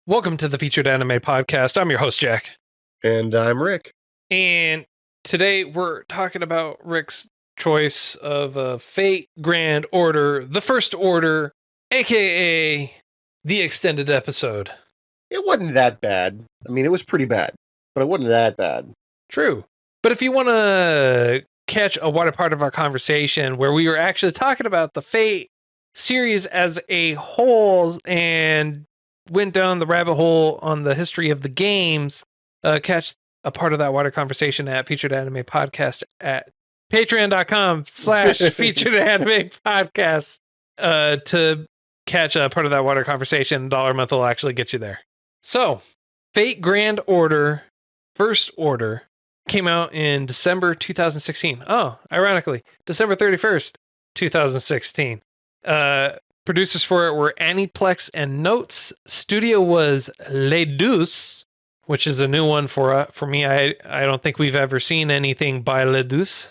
Welcome to the Featured Anime Podcast. I'm your host, Jack. And I'm Rick. And today we're talking about Rick's choice of Fate Grand Order, the First Order, aka the extended episode. It wasn't that bad. I mean, it was pretty bad, but it wasn't that bad. True. But if you want to catch a wider part of our conversation where we were actually talking about the Fate series as a whole and went down the rabbit hole on the history of the games, catch a part of that wider conversation at Featured Anime Podcast at patreon.com/Featured Anime Podcast to catch a part of that wider conversation. $1 a month will actually get you there. So, Fate Grand Order, First Order, came out in December 2016. Oh, ironically, December 31st, 2016. Producers for it were Aniplex and Notes. Studio was Lay-duce, which is a new one for me. I don't think we've ever seen anything by Lay-duce.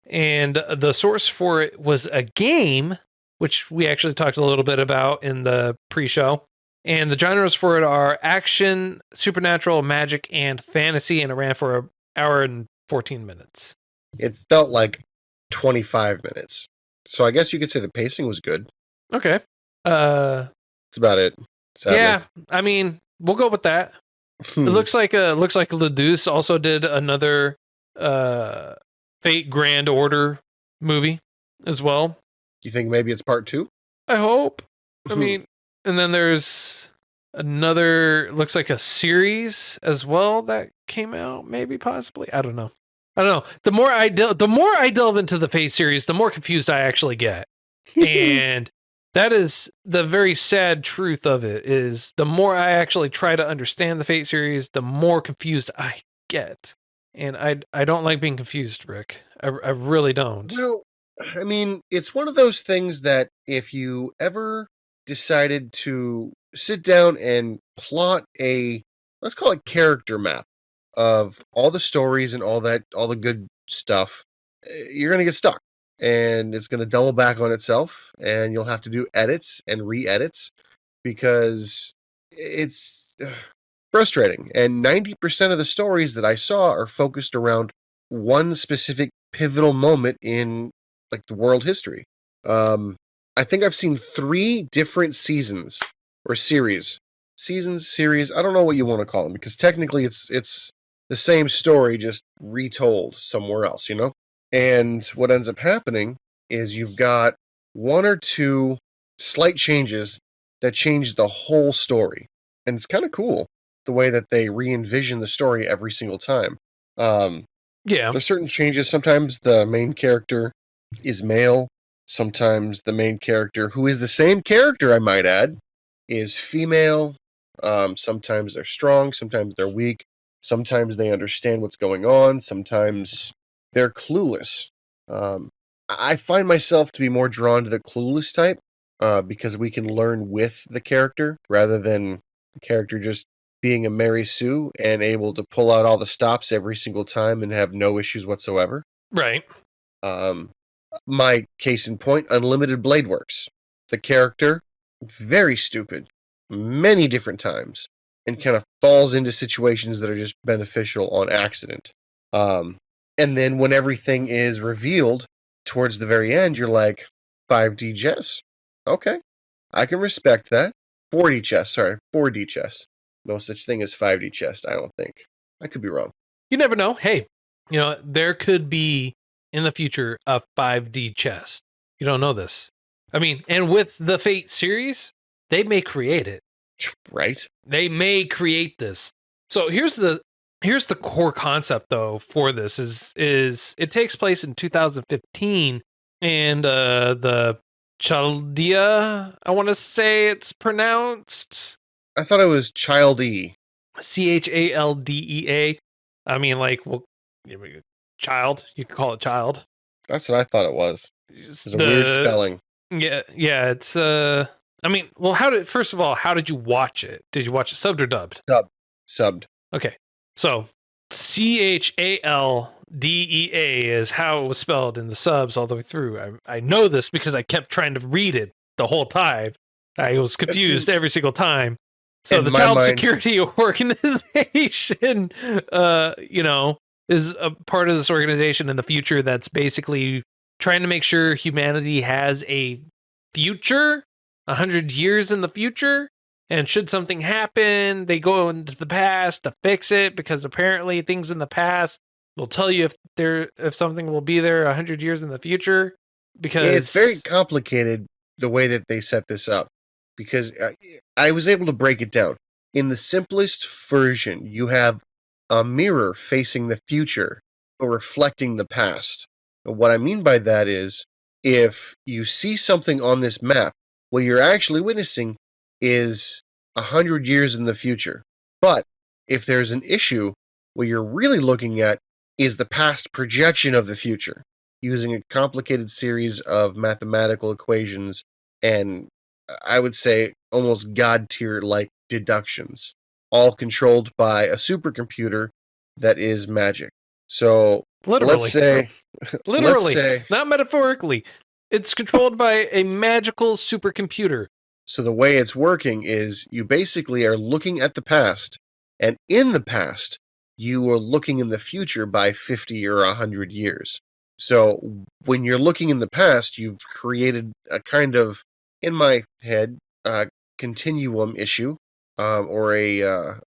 And the source for it was a game, which we actually talked a little bit about in the pre-show. And the genres for it are action, supernatural, magic, and fantasy. And it ran for an hour and 14 minutes. It felt like 25 minutes. So I guess you could say the pacing was good. Okay. That's about it. Sadly. Yeah, I mean, we'll go with that. It looks like Lay-duce also did another Fate Grand Order movie as well. You think maybe it's part 2? I hope. I mean, and then there's another, looks like a series as well that came out, maybe, possibly. I don't know. The more I delve into the Fate series, the more confused I actually get. And that is the very sad truth of it, is the more I actually try to understand the Fate series, the more confused I get. And I don't like being confused, Rick. I really don't. Well, I mean, it's one of those things that if you ever decided to sit down and plot a, let's call it character map of all the stories and all the good stuff, you're going to get stuck. And it's going to double back on itself, and you'll have to do edits and re-edits because it's frustrating. And 90% of the stories that I saw are focused around one specific pivotal moment in like the world history. I think I've seen 3 different seasons or series. Series, I don't know what you want to call them, because technically it's the same story just retold somewhere else, you know? And what ends up happening is you've got 1 or 2 slight changes that change the whole story. And it's kind of cool the way that they re-envision the story every single time. Yeah. There's certain changes. Sometimes the main character is male. Sometimes the main character, who is the same character, I might add, is female. Sometimes they're strong. Sometimes they're weak. Sometimes they understand what's going on. Sometimes they're clueless. I find myself to be more drawn to the clueless type because we can learn with the character rather than the character just being a Mary Sue and able to pull out all the stops every single time and have no issues whatsoever. Right. My case in point, Unlimited Blade Works. The character, very stupid, many different times, and kind of falls into situations that are just beneficial on accident. And then when everything is revealed towards the very end, you're like, 5D chess. Okay, I can respect that. 4D chess. No such thing as 5D chess, I don't think. I could be wrong. You never know. Hey, there could be in the future a 5D chess. You don't know this. I mean, and with the Fate series, they may create it. Right? They may create this. So here's the core concept though for this is it takes place in 2015, and the Chaldea, I want to say it's pronounced. I thought it was Chaldea. Chaldea. I mean, like, well, child. You can call it child. That's what I thought it was. It's a weird spelling. Yeah. It's I mean, well, first of all, how did you watch it? Did you watch it subbed or dubbed? Subbed. Okay. So Chaldea is how it was spelled in the subs all the way through. I know this because I kept trying to read it the whole time. I was confused every single time. So In the my Child mind, Security Organization, is a part of this organization in the future that's basically trying to make sure humanity has a future, 100 years in the future. And should something happen, they go into the past to fix it because apparently things in the past will tell you if something will be there 100 years in the future. it's very Because complicated the way that they set this up because I was able to break it down. In the simplest version, you have a mirror facing the future but reflecting the past. And what I mean by that is if you see something on this map, what you're actually witnessing is 100 years in the future. But if there's an issue, what you're really looking at is the past projection of the future using a complicated series of mathematical equations and I would say almost god tier like deductions, all controlled by a supercomputer that is magic. So let's literally, say, let's literally, say, not metaphorically, it's controlled by a magical supercomputer. so the way it's working is you basically are looking at the past, and in the past, you are looking in the future by 50 or 100 years. So when you're looking in the past, you've created a kind of, in my head, continuum issue or a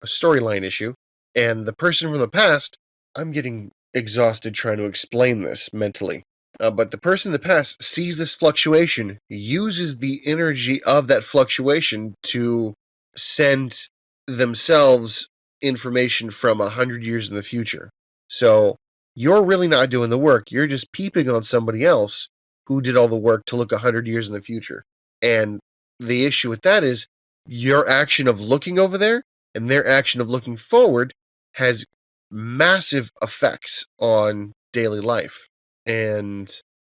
storyline issue. And the person from the past, I'm getting exhausted trying to explain this mentally. But the person in the past sees this fluctuation, uses the energy of that fluctuation to send themselves information from 100 years in the future. So you're really not doing the work. You're just peeping on somebody else who did all the work to look 100 years in the future. And the issue with that is your action of looking over there and their action of looking forward has massive effects on daily life. And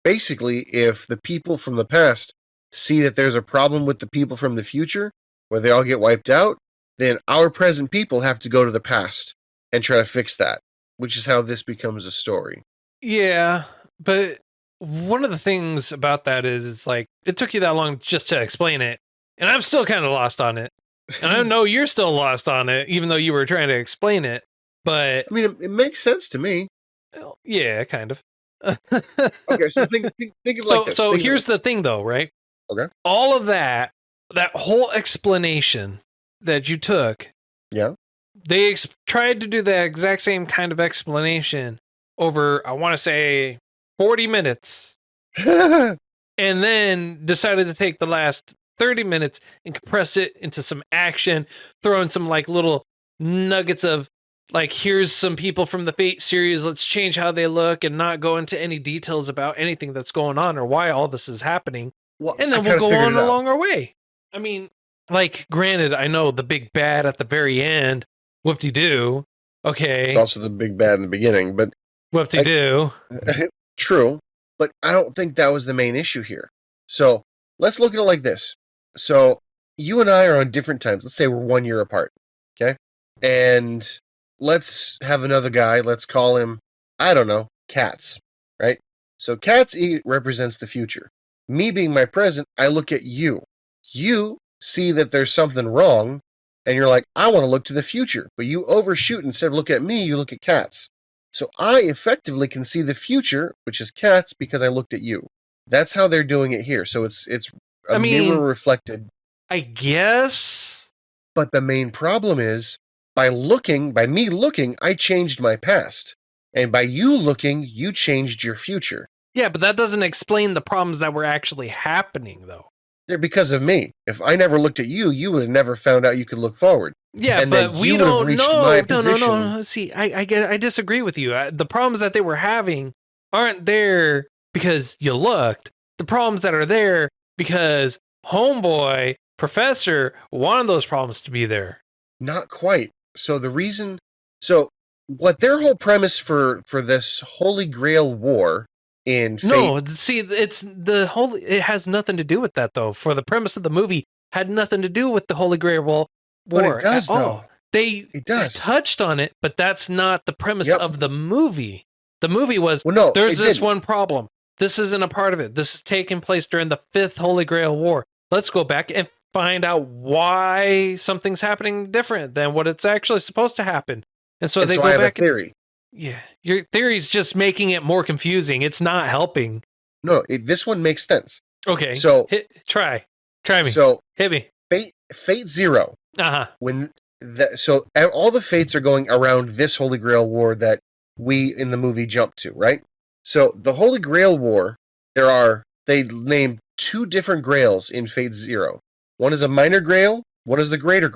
basically, if the people from the past see that there's a problem with the people from the future, where they all get wiped out, then our present people have to go to the past and try to fix that, which is how this becomes a story. Yeah, but one of the things about that is it's like it took you that long just to explain it, and I'm still kind of lost on it. And I know you're still lost on it, even though you were trying to explain it. But I mean, it makes sense to me. well, yeah, kind of. Okay, so think of it like so this. so Think of it here's the thing, though, right? okay. All of that whole explanation that you took, Yeah. they tried to do the exact same kind of explanation over, I want to say, 40 minutes, and then decided to take the last 30 minutes and compress it into some action, throw in some like little nuggets of like, here's some people from the Fate series, let's change how they look and not go into any details about anything that's going on or why all this is happening. Well, And I then we'll kind of go figured on it out. along our way. I mean, like, granted, I know the big bad at the very end, whoop-de-doo. Okay, Also, the big bad in the beginning, but whoop-de-doo. true. But I don't think that was the main issue here. So let's look at it like this. So you and I are on different times. Let's say we're 1 year apart. Okay. And let's have another guy. Let's call him, I don't know, Cats. Right? So Cats represents the future. Me being my present, I look at you. You see that there's something wrong, and you're like, I want to look to the future. But you overshoot. Instead of looking at me, you look at Cats. So I effectively can see the future, which is Cats, because I looked at you. That's how they're doing it here. So it's a mirror reflected. I guess. But the main problem is by me looking, I changed my past. And by you looking, you changed your future. Yeah, but that doesn't explain the problems that were actually happening, though. They're because of me. If I never looked at you, you would have never found out you could look forward. Yeah, and but then we you would have don't reached know. my No. position. See, I disagree with you. The problems that they were having aren't there because you looked. The problems that are there because homeboy, professor, wanted those problems to be there. Not quite. So what their whole premise for this Holy Grail war in Fate. No, see, it has nothing to do with that, though. For the premise of the movie had nothing to do with the Holy Grail war. But it does, at though. all. They does. touched on it, but that's not the premise Yep. of the movie. The movie was, Well, no, there's it this didn't. one problem. This isn't a part of it. This is taking place during the 5th Holy Grail War. Let's go back and find out why something's happening different than what it's actually supposed to happen. And so they I go have back. a theory. Yeah, your theory's just making it more confusing. It's not helping. No, this one makes sense. Okay, So try me. So hit me. Fate Zero. When all the fates are going around this Holy Grail War that we in the movie jump to, right? So the Holy Grail War, they named two different Grails in Fate Zero. One is a minor Grail. One is the greater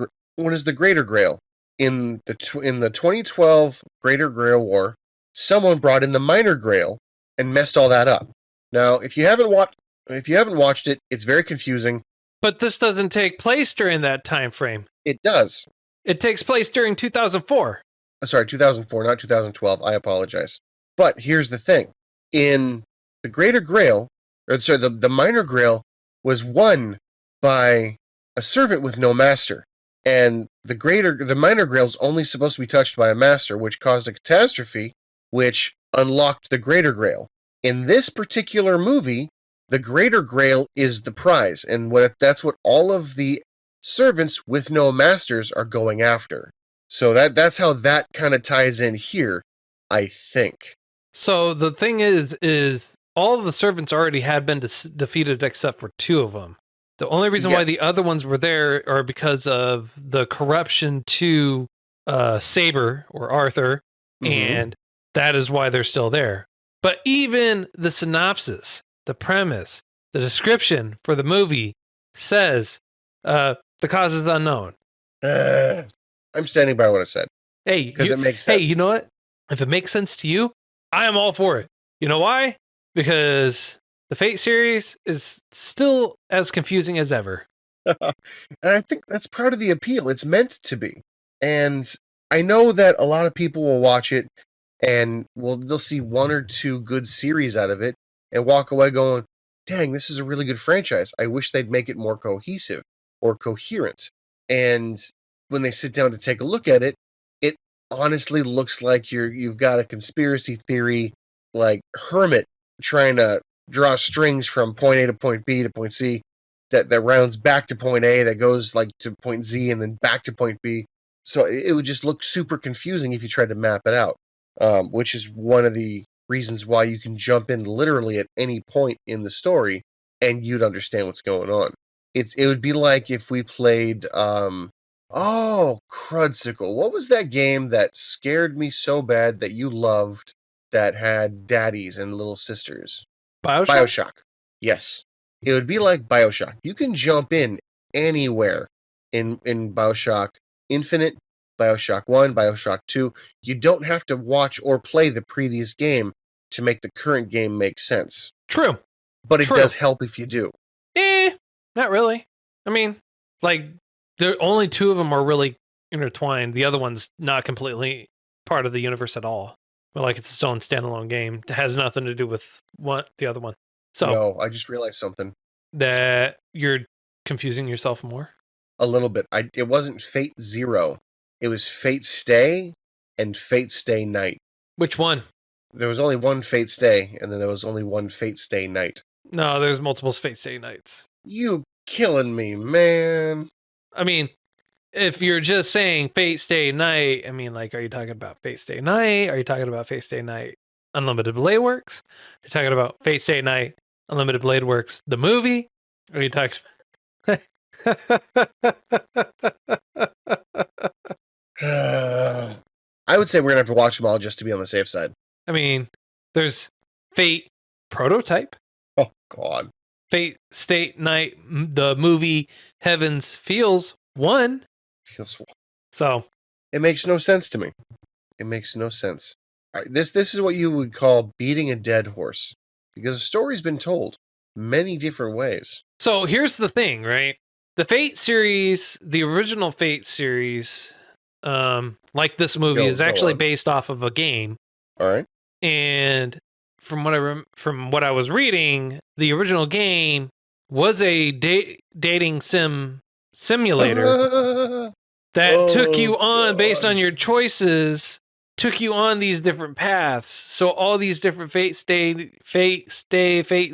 Grail. In the 2012 Greater Grail War, someone brought in the minor Grail and messed all that up. Now, if you haven't watched it, it's very confusing. But this doesn't take place during that time frame. It does. It takes place during 2004. Sorry, 2004, not 2012. I apologize. But here's the thing. In the Greater Grail, the Minor Grail was won by a servant with no master. And the Minor Grail is only supposed to be touched by a master, which caused a catastrophe, which unlocked the Greater Grail. In this particular movie, the Greater Grail is the prize, and that's what all of the servants with no masters are going after. So that's how that kind of ties in here, I think. So the thing is all of the servants already had been defeated except for two of them. The only reason why the other ones were there are because of the corruption to Saber or Arthur, and that is why they're still there. But even the synopsis, the premise, the description for the movie says the cause is unknown. I'm standing by what I said. Hey, because it makes sense. Hey, you know what? If it makes sense to you, I am all for it. You know why? Because the Fate series is still as confusing as ever. And I think that's part of the appeal. It's meant to be. And I know that a lot of people will watch it and they'll see one or two good series out of it and walk away going, dang, this is a really good franchise. I wish they'd make it more cohesive or coherent. And when they sit down to take a look at it, it honestly looks like you've got a conspiracy theory, like hermit trying to draw strings from point A to point B to point C that rounds back to point A, that goes like to point Z and then back to point B. So it would just look super confusing if you tried to map it out, which is one of the reasons why you can jump in literally at any point in the story and you'd understand what's going on. It would be like if we played, Crudsicle. What was that game that scared me so bad that you loved that had daddies and little sisters? Bioshock. Yes. It would be like Bioshock. You can jump in anywhere in Bioshock Infinite, Bioshock 1, Bioshock 2. You don't have to watch or play the previous game to make the current game make sense. True. But it does help if you do. Not really. I mean, like, only two of them are really intertwined. The other one's not completely part of the universe at all. But like, it's its own standalone game. It has nothing to do with the other one. So no, I just realized something. That you're confusing yourself more? A little bit. It wasn't Fate Zero. It was Fate Stay and Fate Stay Night. Which one? There was only one Fate Stay, and then there was only one Fate Stay Night. No, there's multiple Fate Stay Nights. You killing me, man. I mean, if you're just saying Fate Stay Night, I mean, like, are you talking about Fate Stay Night? Are you talking about Fate Stay Night Unlimited Blade Works? Are you talking about Fate Stay Night Unlimited Blade Works, the movie? Are you talking... I would say we're going to have to watch them all just to be on the safe side. I mean, there's Fate Prototype. Oh, God. Fate Stay Night, the movie Heavens Feels 1. So it makes no sense to me. It makes no sense. All right, this is what you would call beating a dead horse, because the story's been told many different ways. So here's the thing, right? The Fate series, the original Fate series, like this movie, is actually based off of a game. All right. And from what I was reading, the original game was a dating simulator that took you on based on your choices took you on these different paths. So all these different fate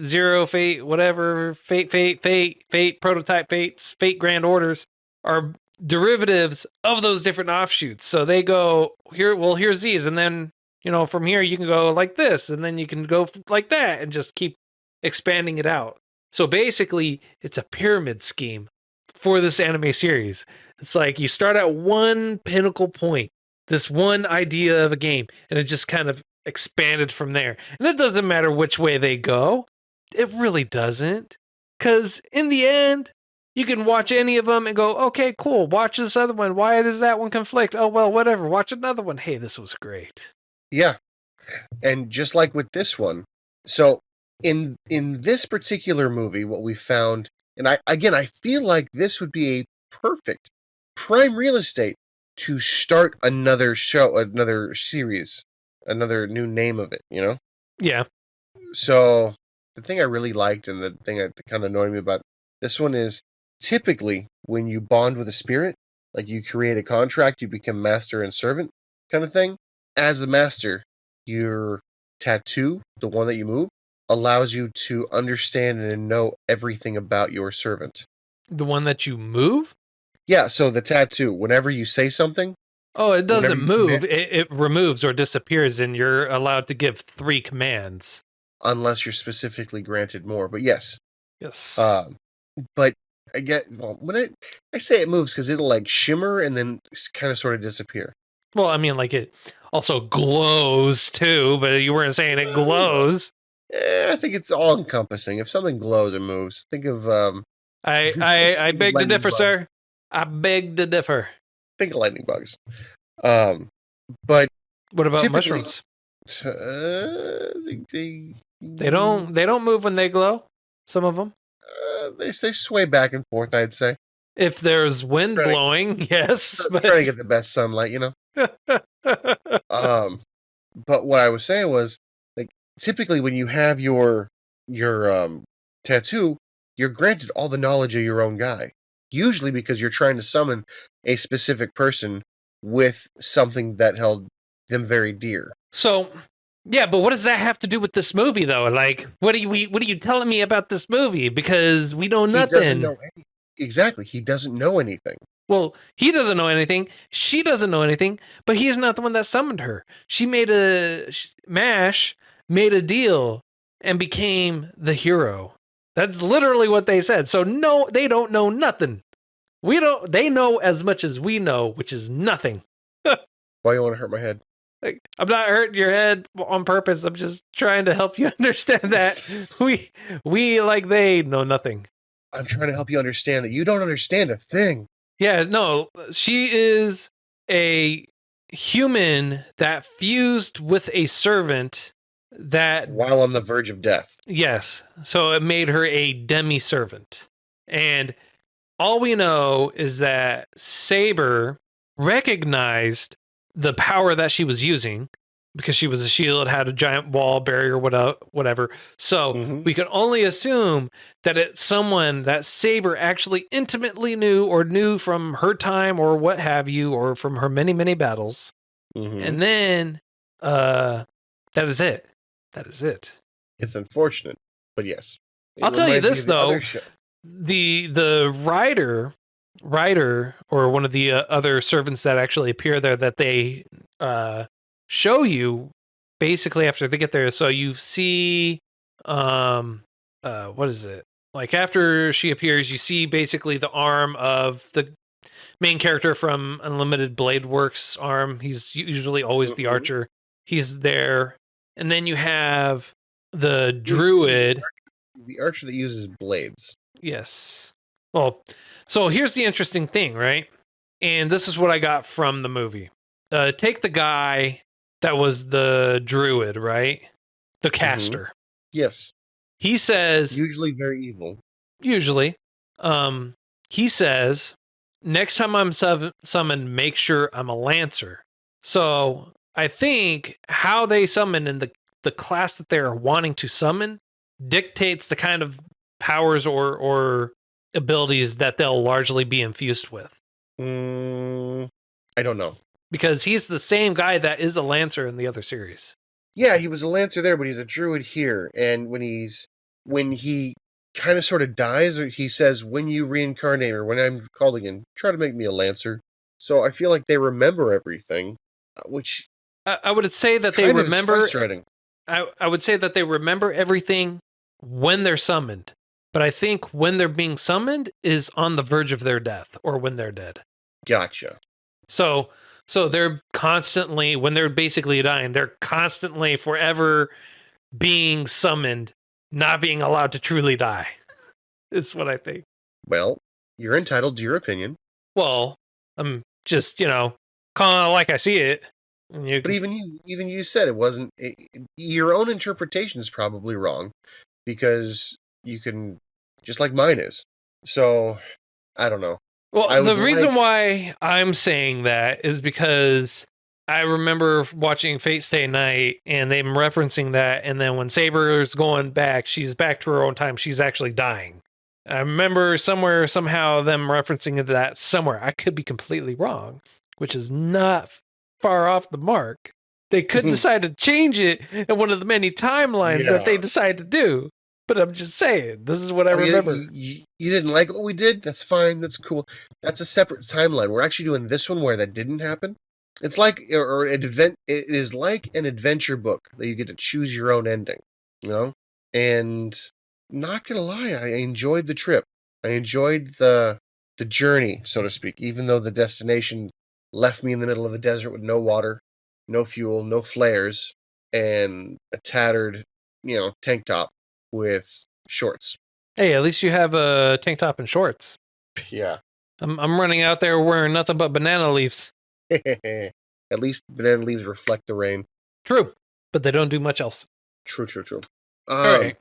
zero, fate, whatever, fate, prototype fates, fate grand orders are derivatives of those different offshoots. So they go here, well, here's these. And then, from here you can go like this, and then you can go like that and just keep expanding it out. So basically it's a pyramid scheme for this anime series. It's like you start at one pinnacle point, this one idea of a game, and it just kind of expanded from there. And it doesn't matter which way they go. It really doesn't. Because in the end, you can watch any of them and go, okay, cool. Watch this other one. Why does that one conflict? Oh, well, whatever. Watch another one. Hey, this was great. Yeah. And just like with this one, so in this particular movie, what we found, and I feel like this would be a perfect prime real estate to start another show, another series, another new name of it, Yeah. So the thing I really liked and the thing that kind of annoyed me about this one is typically when you bond with a spirit, like you create a contract, you become master and servant kind of thing. As a master, your tattoo, the one that you move, allows you to understand and know everything about your servant. The one that you move? Yeah, so the tattoo, whenever you say something. Oh, it doesn't move. Command, it removes or disappears, and you're allowed to give 3 commands. Unless you're specifically granted more. But yes. Yes. But I get, well, when I say it moves because it'll like shimmer and then kind of sort of disappear. Well, I mean, like it also glows too, but you weren't saying it glows. I think it's all encompassing. If something glows, it moves. Think of I beg to differ, bugs. sir. I beg to differ. Think of lightning bugs. But what about mushrooms? They don't move when they glow. Some of them. They sway back and forth, I'd say. If there's wind blowing, yes. But trying to get the best sunlight, But what I was saying was, like, typically when you have your tattoo, you're granted all the knowledge of your own guy. Usually because you're trying to summon a specific person with something that held them very dear. So, yeah, but what does that have to do with this movie, though? Like, what are you telling me about this movie? Because we know nothing. He doesn't know anything. Exactly, he doesn't know anything. Well, he doesn't know anything. She doesn't know anything. But he's not the one that summoned her. She made MASH made a deal and became the hero. That's literally what they said. So no, they don't know nothing. They know as much as we know, which is nothing. Why you want to hurt my head? Like, I'm not hurting your head on purpose. I'm just trying to help you understand that we like they know nothing. I'm trying to help you understand that you don't understand a thing. Yeah, no, she is a human that fused with a servant that while on the verge of death. Yes. So it made her a demi-servant. And all we know is that Saber recognized the power that she was using because she was a shield, had a giant wall barrier, whatever. So we can only assume that it's someone that Saber actually intimately knew or knew from her time or what have you, or from her many, many battles. And then that is it. That is it. It's unfortunate, but yes. I'll tell you this, though. The writer or one of the other servants that actually appear there that they show you basically after they get there. So you see, what is it? Like after she appears, you see basically the arm of the main character from Unlimited Blade Works arm. He's usually always the archer. He's there. And then you have the druid. The archer that uses blades. Yes. Well, so here's the interesting thing, right? And this is what I got from the movie. Take the guy that was the druid, right? The caster. Yes. He says... Usually very evil. Usually. He says, next time I'm summoned, make sure I'm a lancer. So I think how they summon and the class that they're wanting to summon dictates the kind of powers or abilities that they'll largely be infused with. I don't know. because he's the same guy that is a Lancer in the other series. Yeah, he was a Lancer there, but he's a Druid here. And when he kind of sort of dies, or he says, "When you reincarnate, or when I'm called again, try to make me a Lancer." So I feel like they remember everything, which I would say that they kind of is remember. frustrating. I would say that they remember everything when they're summoned, but I think when they're being summoned is on the verge of their death or when they're dead. Gotcha. So they're constantly, when they're basically dying, they're constantly forever being summoned, not being allowed to truly die. Is what I think. Well, you're entitled to your opinion. Well, I'm just, calling it like I see it. But even you said it wasn't. Your own interpretation is probably wrong, because you can, just like mine is. So I don't know. Well, the reason why I'm saying that is because I remember watching Fate Stay Night and them referencing that, and then when Saber's going back, she's back to her own time. She's actually dying. I remember somehow them referencing that somewhere. I could be completely wrong, which is not far off the mark. They could decide to change it in one of the many timelines that they decide to do. But I'm just saying, this is what I remember. You didn't like what we did? That's fine. That's cool. That's a separate timeline. We're actually doing this one where that didn't happen. It's like, or an event. It is like an adventure book that you get to choose your own ending. And not gonna lie, I enjoyed the trip. I enjoyed the journey, so to speak, even though the destination left me in the middle of a desert with no water, no fuel, no flares, and a tattered, tank top with shorts. Hey, at least you have a tank top and shorts. Yeah. I'm running out there wearing nothing but banana leaves. At least banana leaves reflect the rain. True, but they don't do much else. True. All right.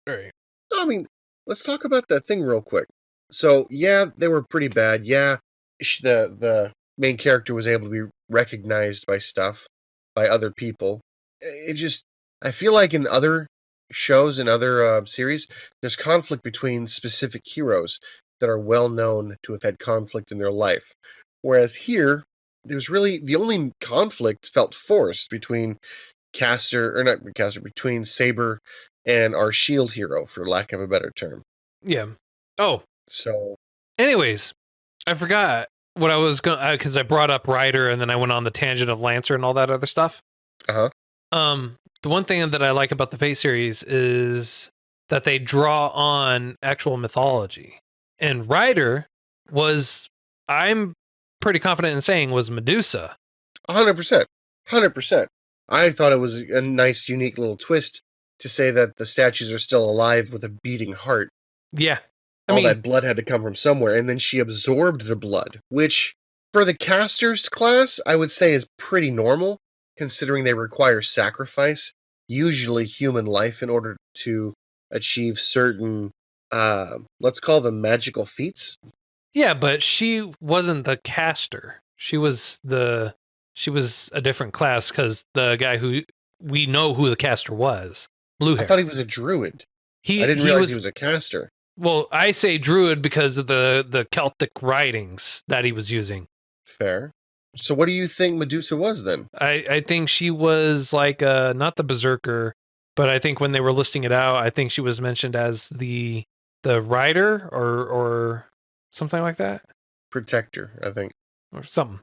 I mean, let's talk about that thing real quick. So, yeah, they were pretty bad. Yeah, the main character was able to be recognized by other people. I feel like in other shows and other series, there's conflict between specific heroes that are well known to have had conflict in their life. Whereas here, there's really the only conflict felt forced between between Saber and our shield hero, for lack of a better term. Yeah. Oh. So. Anyways, I forgot what I was going because I brought up Ryder and then I went on the tangent of Lancer and all that other stuff. The one thing that I like about the Fate series is that they draw on actual mythology. And Ryder was, I'm pretty confident in saying, was Medusa. 100%. 100%. I thought it was a nice, unique little twist to say that the statues are still alive with a beating heart. Yeah. All that blood had to come from somewhere, and then she absorbed the blood, which, for the casters class, I would say is pretty normal, considering they require sacrifice, usually human life, in order to achieve certain, let's call them magical feats. Yeah, but she wasn't the caster. She was a different class because the guy who we know who the caster was, blue hair. I thought he was a druid. I didn't realize he was a caster. Well, I say druid because of the Celtic writings that he was using. Fair. So what do you think Medusa was then? I think she was like not the berserker, but I think when they were listing it out, I think she was mentioned as the rider or something like that. Protector, I think. Or something.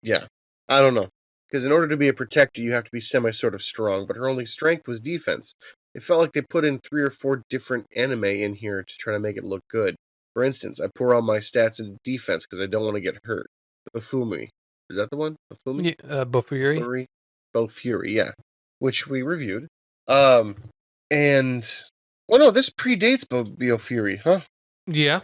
Yeah. I don't know. Because in order to be a protector, you have to be sort of strong, but her only strength was defense. It felt like they put in 3 or 4 different anime in here to try to make it look good. For instance, I pour all my stats into defense because I don't want to get hurt. Bafumi. Is that the one? Bafumi? Yeah, Bofuri. Bofuri, yeah. Which we reviewed. And... Well, no, this predates Bofuri, huh? Yeah.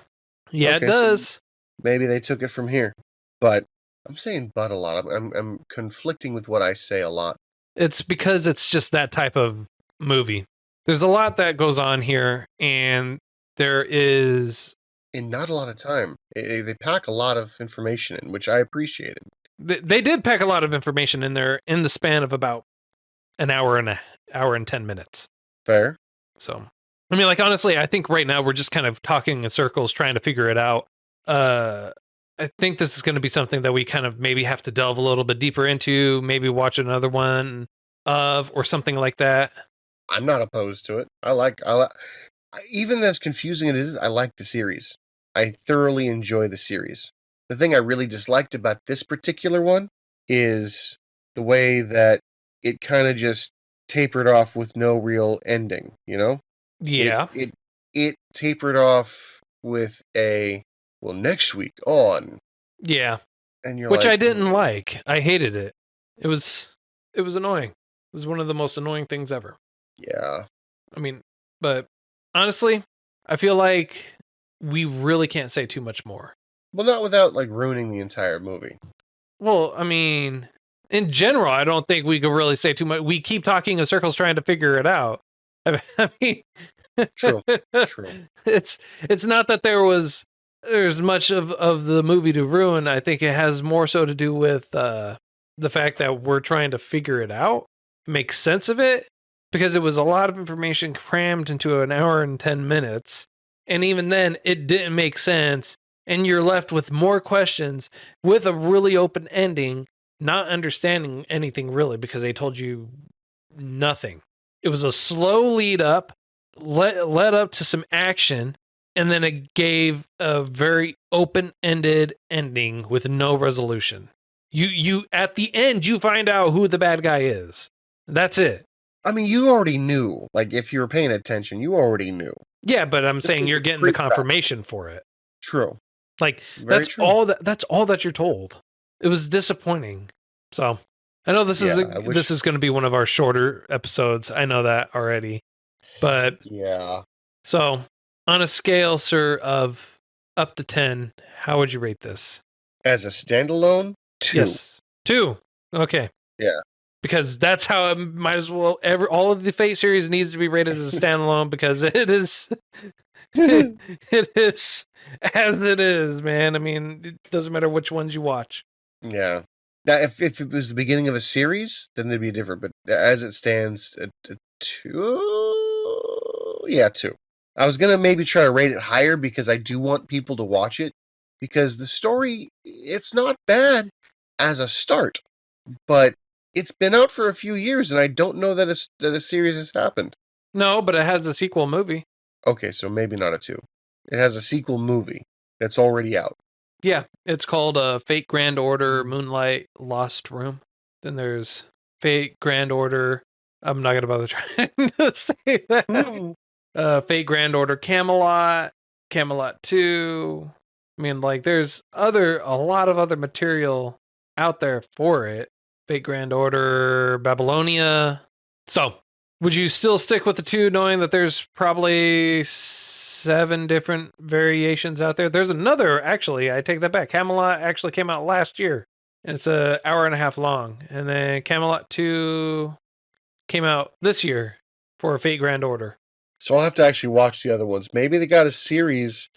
Yeah, okay, it does. So maybe they took it from here. But I'm saying but a lot. I'm conflicting with what I say a lot. It's because it's just that type of movie. There's a lot that goes on here, and there is... In not a lot of time. They pack a lot of information in, which I appreciated. They did pack a lot of information in there in the span of about an hour and 10 minutes. Fair. So, I mean, like, honestly, I think right now we're just kind of talking in circles trying to figure it out. I think this is going to be something that we kind of maybe have to delve a little bit deeper into, maybe watch another one of, or something like that. I'm not opposed to it. Even as confusing as it is, I like the series. I thoroughly enjoy the series. The thing I really disliked about this particular one is the way that it kind of just tapered off with no real ending, you know? It Yeah. it it tapered off with a well next week on, Yeah. and you're Which like, I didn't like. I hated it. It was annoying. It was one of the most annoying things ever. yeah. I mean, but honestly, I feel like we really can't say too much more. Well, not without like ruining the entire movie. Well, I mean, in general, I don't think we could really say too much. We keep talking in circles trying to figure it out. I mean, True. True. it's not that there's much of the movie to ruin. I think it has more so to do with the fact that we're trying to figure it out, make sense of it, because it was a lot of information crammed into an hour and 10 minutes. And even then, it didn't make sense. And you're left with more questions with a really open ending, not understanding anything really because they told you nothing. It was a slow lead up, led up to some action, and then it gave a very open-ended ending with no resolution. You at the end you find out who the bad guy is. That's it. I mean, you already knew. Like, if you were paying attention, you already knew. Yeah, but I'm This saying was you're the getting the pre-fact. confirmation for it. True. Like Very that's true. all that you're told. It was disappointing. So I know this is going to be one of our shorter episodes. I know that already. But Yeah. so on a scale, sir, of up to 10, how would you rate this? As a standalone, 2. Yes. 2. Okay. Yeah. Because that's how it might as well all of the Fate series needs to be rated as a standalone because it is it is as it is, man. I mean, it doesn't matter which ones you watch. Yeah. Now, if it was the beginning of a series, then they'd be different. But as it stands, a 2. Yeah, 2. I was gonna maybe try to rate it higher because I do want people to watch it because the story it's not bad as a start, but it's been out for a few years and I don't know that a series has happened. No, but it has a sequel movie. Okay, so maybe not a 2. It has a sequel movie that's already out. Yeah, it's called Fate Grand Order Moonlight Lost Room. Then there's Fate Grand Order. I'm not gonna bother trying to say that. Fate Grand Order Camelot, Camelot 2. I mean, like, there's a lot of other material out there for it. Fate Grand Order Babylonia. So, would you still stick with the 2, knowing that there's probably 7 different variations out there? There's another, actually, I take that back. Camelot actually came out last year. And it's an hour and a half long. And then Camelot 2 came out this year for Fate Grand Order. So I'll have to actually watch the other ones. Maybe they got a series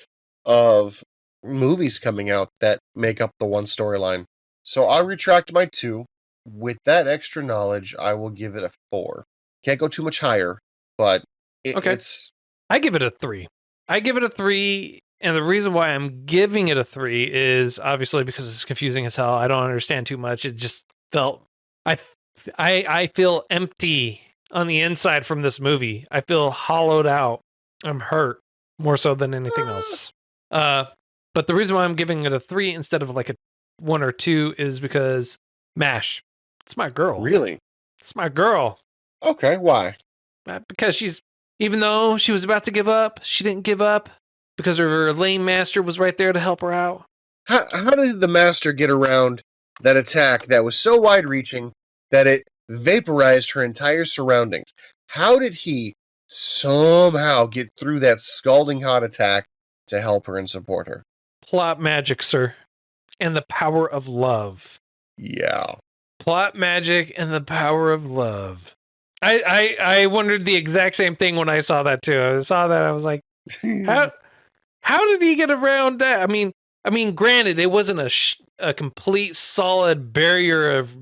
of movies coming out that make up the one storyline. So I'll retract my 2. With that extra knowledge, I will give it a 4. Can't go too much higher, but Okay. it's... I give it a 3. I give it a 3, and the reason why I'm giving it a 3 is obviously because it's confusing as hell. I don't understand too much. It just felt... I feel empty on the inside from this movie. I feel hollowed out. I'm hurt more so than anything else. But the reason why I'm giving it a 3 instead of like a 1 or 2 is because MASH. It's my girl. Really? It's my girl. Okay, why? Because she's, even though she was about to give up, she didn't give up because her lane master was right there to help her out. How did the master get around that attack that was so wide-reaching that it vaporized her entire surroundings? How did he somehow get through that scalding hot attack to help her and support her? Plot magic, sir. And the power of love. Yeah. Plot magic and the power of love. I wondered the exact same thing when I saw that too. I saw that, I was like, how did he get around that? I mean, granted, it wasn't a complete solid barrier of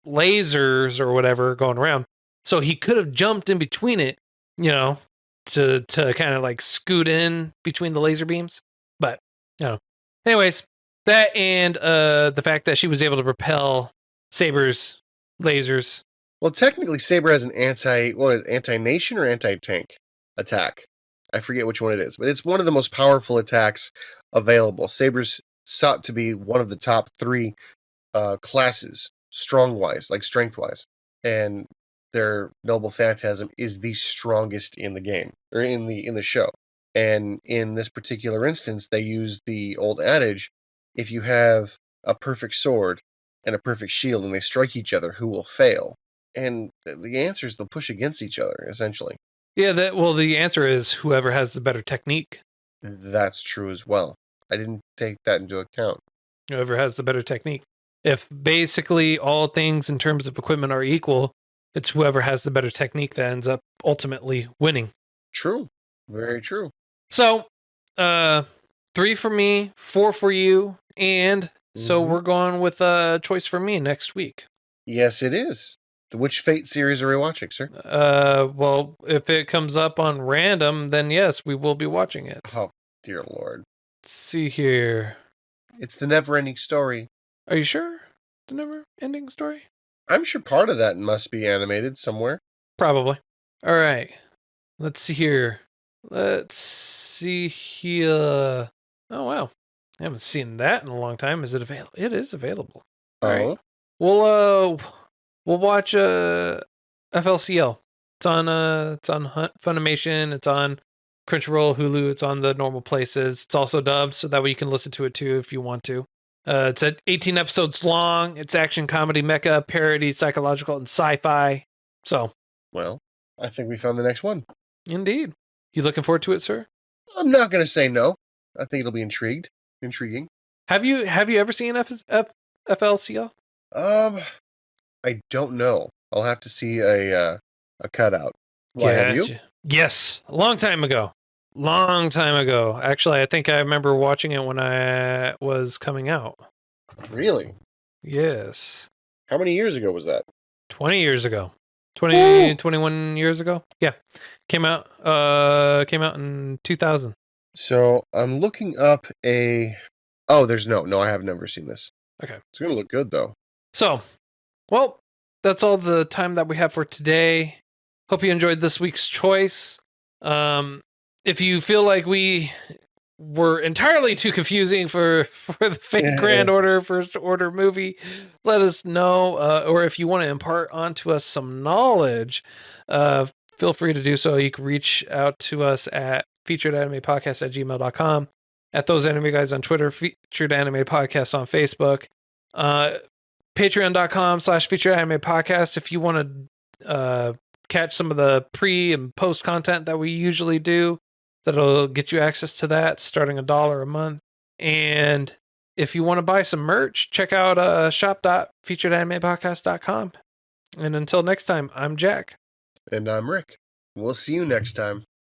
lasers or whatever going around, so he could have jumped in between it, you know, to kind of like scoot in between the laser beams. But anyways, That and the fact that she was able to repel Saber's lasers. Well, technically, Saber has an anti-nation or anti-tank attack. I forget which one it is, but it's one of the most powerful attacks available. Saber's sought to be one of the top 3 classes, strong-wise, like strength-wise, and their Noble Phantasm is the strongest in the game, or in the show. And in this particular instance, they use the old adage, if you have a perfect sword and a perfect shield and they strike each other, who will fail? And the answer is they'll push against each other, essentially. Yeah, the answer is whoever has the better technique. That's true as well. I didn't take that into account. Whoever has the better technique. If basically all things in terms of equipment are equal, it's whoever has the better technique that ends up ultimately winning. True. Very true. So, 3 for me, 4 for you, and so we're going with a choice for me next week. Yes, it is. Which Fate series are we watching, sir? Well, if it comes up on random, then yes, we will be watching it. Oh, dear Lord. Let's see here. It's the never-ending story. Are you sure? The never-ending story? I'm sure part of that must be animated somewhere. Probably. All right. Let's see here. Let's see here. Oh, wow. I haven't seen that in a long time. Is it available? It is available. All right. We'll watch FLCL. It's on Funimation, it's on Crunchyroll, Hulu, it's on the normal places. It's also dubbed, so that way you can listen to it too if you want to. It's at 18 episodes long. It's action, comedy, mecha, parody, psychological, and sci-fi. So, well, I think we found the next one. Indeed. You looking forward to it, sir? I'm not going to say no. I think it'll be intriguing. Have you ever seen FLCL? I don't know. I'll have to see a cutout. Why, have you? Yes, a long time ago. Actually, I think I remember watching it when I was coming out. Really? Yes. How many years ago was that? 20 years ago. 21 years ago. Yeah. Came out in 2000. So I'm looking up there's no, I have never seen this. Okay. It's going to look good though. So, well, that's all the time that we have for today. Hope you enjoyed this week's choice. If you feel like we were entirely too confusing for the Fate Grand Order First Order movie, let us know. Or if you want to impart onto us some knowledge, feel free to do so. You can reach out to us at featuredanimepodcast@gmail.com, at Those Anime Guys on Twitter, Featured Anime Podcast on Facebook, patreon.com/Featured Anime Podcast if you want to catch some of the pre and post content that we usually do. That'll get you access to that starting $1 a month. And if you want to buy some merch, check out shop.featuredanimepodcast.com. And until next time, I'm Jack. And I'm Rick. We'll see you next time.